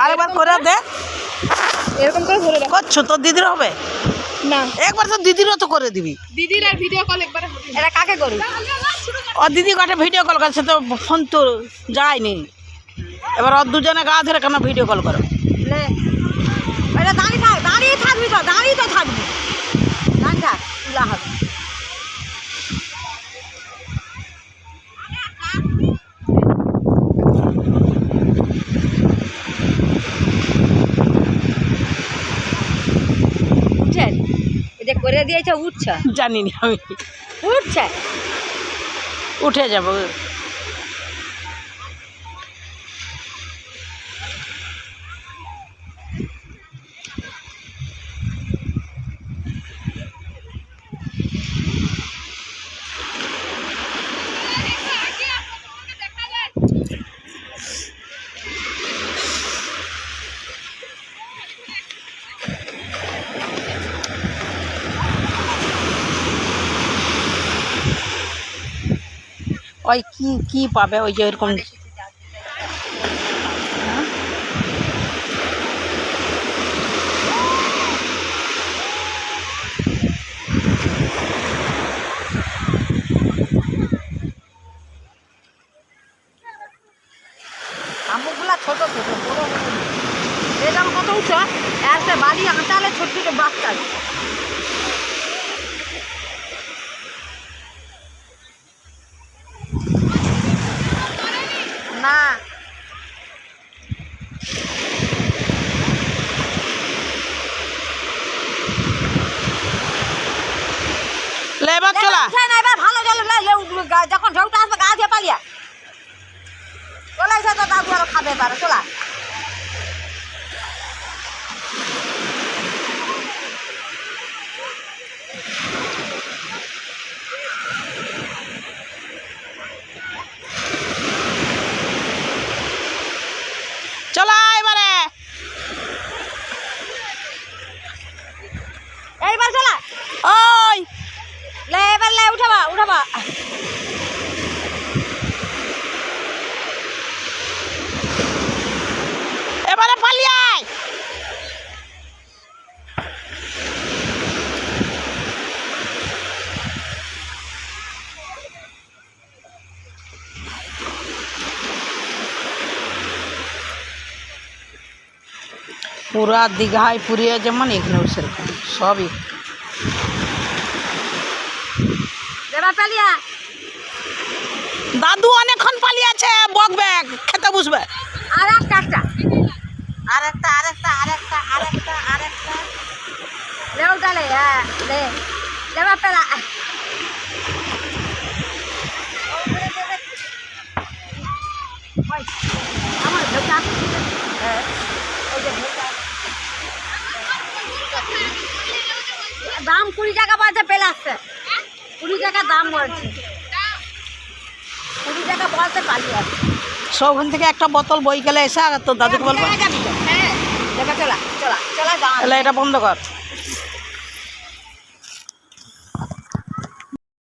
আরেকবার করে দে। এরকম করে ধরে রাখ। করছো তোর দিদির হবে না, একবার তো দিদিরও তো করে দিবি। দিদির আর ভিডিও কল একবারে হবে। এটা কাকে করবি? ওর দিদি কাটে ভিডিও কল করছে তো ফোন তো যায়নি, এবার ওর দুজনে গা ধরে কেন ভিডিও কল করো। লে এটা দাঁড়িয়ে থাক, দাঁড়িয়ে থাকবি তো, দাঁড়িয়ে তো থাকবি, দাঁড়িয়ে থাক, তুলা হবে। উঠছে, এটা করে দিয়েছে, উঠছে, জানি না আমি, উঠছে। উঠে যাবো। ওই কি কি পাবে ওই যে এরকম আমুকগুলা ছোট ছোট, বড় বড় এরকম কত উঁচু, একটা বাড়ি আঁটালে ছোট ছোট বাচ্চা। না লেবার চলা। এবার ভালো জল যখন ঢোকটা আসবে গা দিয়ে পালিয়া চলে এসে তো দাদু আরো খাবে পারে। চলা চলা এবারে এইবার চলা। ওই লে এবার লে উঠাবা উঠাবা। এবারে পালিয়ে আয়। পুরা দীঘায় পুরিয়ে যেমন এখানেও সেরকম সবই। এবার পালিয়া। দাদু অনেকক্ষণ পালিয়েছে, বকবে খেতে বসবে। আর একটা একটা আরেকটা আরেকটা আরেকটা আরেকটা আরেকটা লেও তাহলে হ্যাঁ লে এবার পেলা। আমার ঢোকা হ্যাঁ ওই যে ঢোকা দাম 20 টাকা বলছে, পেলে আসছে 20 টাকা দাম বলছে, 20 টাকা বলছে পালিয়ে আসছে। সবখান থেকে একটা বোতল বই গেলে এসে আর তোর দাদুকে বলবো হ্যাঁ চলা চলা চলা তাহলে এটা বন্ধ কর।